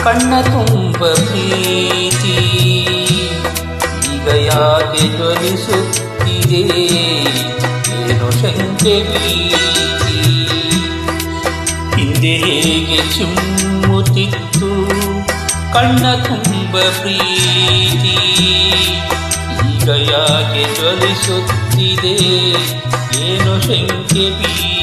ಕಣ್ಣ ತುಂಬ ಪ್ರೀತಿ ಈಗ ಯಾಕೆ ಜ್ವಲಿಸುತ್ತಿದೆ ಏನೋ ಶಂಕೆ ಭೀತಿ ಹಿಂದೆ ಹೇಗೆ ಚಿಮ್ಮುತ್ತಿತ್ತು ಕಣ್ಣ ತುಂಬ ಪ್ರೀತಿ ಈಗ ಯಾಕೆ ಜ್ವಲಿಸುತ್ತಿದೆ ಏನೋ ಶಂಕೆ ಭೀತಿ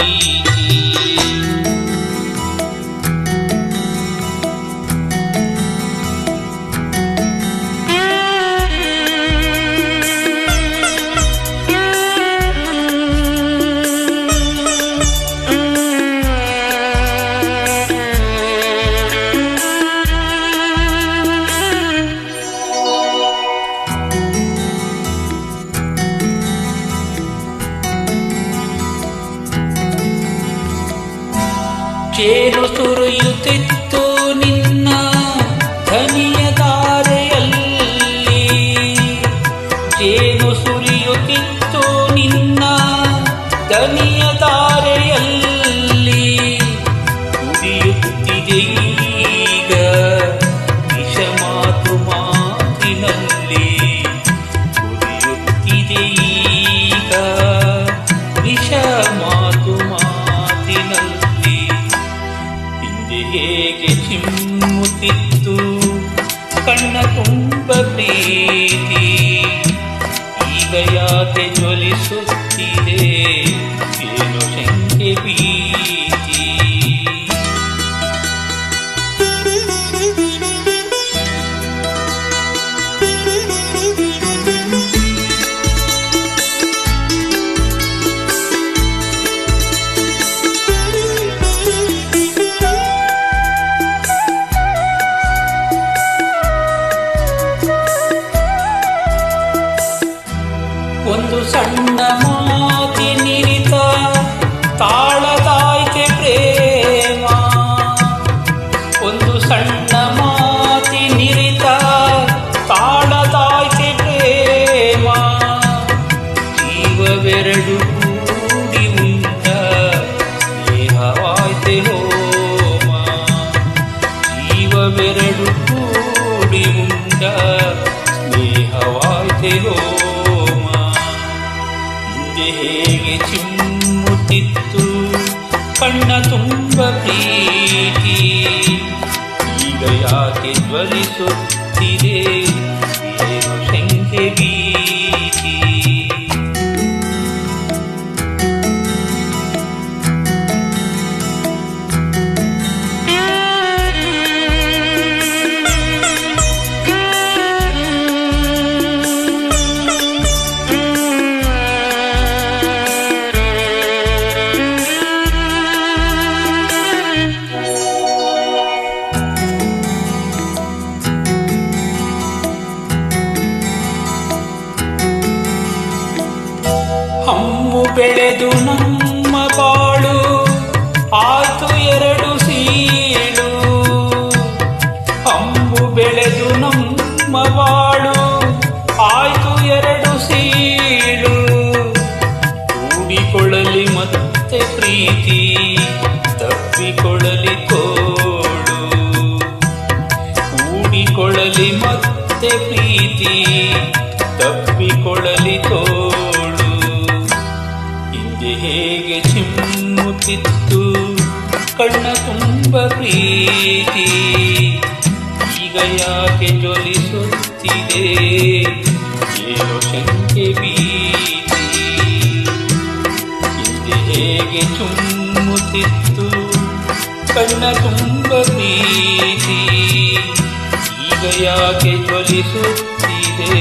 ಚೇರು ಸುರಿಯುತ್ತಿತ್ತು ನಿನ್ನ ಧನಿಯ ಧಾರೆಯಲ್ಲಿ ಚೇನು ಸುರಿಯುತ್ತಿತ್ತು ನಿನ್ನ ಧನಿಯ ಧಾರೆಯಲ್ಲಿ ಕುಡಿಯುತ್ತಿದೆ ಈಗ ವಿಷ ಮಾತು ಮಾತಿನಲ್ಲಿ ಕುಡಿಯುತ್ತಿದೆ ಈಗ ವಿಷ ಮಾತು ಮಾತಿನಲ್ಲಿ ಹೇಗೆ ಚಿಮ್ಮುತ್ತಿತ್ತು ಕಣ್ಣ ತುಂಬ ಪ್ರೀತಿ ಈಗ ಯಾಕೆ ಜ್ವಲಿಸುತ್ತಿದೆ ಏನೋ ಶಂಕೆ ಭೀತಿ ಒಂದು ಸಣ್ಣ ಮಾತಿನಿರಿತ ತಾಳದಾಯ್ತೆ ಪ್ರೇಮ ಒಂದು ಸಣ್ಣ ಮಾತಿನಿರಿತ ತಾಳದಾಯ್ತೆ ಪ್ರೇಮ ಜೀವವೆರಡು ಕೂಡಿ ಉಂಟ ಸ್ನೇಹವಾಯ್ತೆ ಹೋಮ ಜೀವವೆರಡು ಕೂಡಿ ಉಂಟ ಸ್ನೇಹವಾಯ್ತೆ ಹೋಮ ಹೇಗೆ ಚಿಮ್ಮುತ್ತಿತ್ತು ಕಣ್ಣ ತುಂಬ ಪ್ರೀತಿ ಈಗ ಯಾಕೆ ಜ್ವಲಿಸುತ್ತಿದೆ ಏನೋ ಶಂಕೆ ಭೀತಿ ಹಮ್ಮು ಬೆಳೆದು ನಮ್ಮ ಬಾಳು ಆಯ್ತು ಎರಡು ಸೀಳು ಹಮ್ಮು ಬೆಳೆದು ನಮ್ಮ ಬಾಳು ಆಯ್ತು ಎರಡು ಸೀಳು ಕೂಡಿಕೊಳ್ಳಲಿ ಮತ್ತೆ ಪ್ರೀತಿ ತಪ್ಪಿಕೊಳ್ಳಲಿ ತೋಳು ಕೂಡಿಕೊಳ್ಳಲಿ ಮತ್ತೆ ಪ್ರೀತಿ ತಪ್ಪಿಕೊಳ್ಳಲಿ ತೋಳು ಹೇಗೆ ಚಿಮ್ಮುತ್ತಿತ್ತು ಕಣ್ಣ ತುಂಬ ಪ್ರೀತಿ ಈಗ ಯಾಕೆ ಜ್ವಲಿಸುತ್ತಿದೆ ಏನೋ ಶಂಕೆ ಭೀತಿ ಹಿಂದೆ ಹೇಗೆ ಚಿಮ್ಮುತ್ತಿತ್ತು ಕಣ್ಣ ತುಂಬ ಪ್ರೀತಿ ಈಗ ಯಾಕೆ ಜ್ವಲಿಸುತ್ತಿದೆ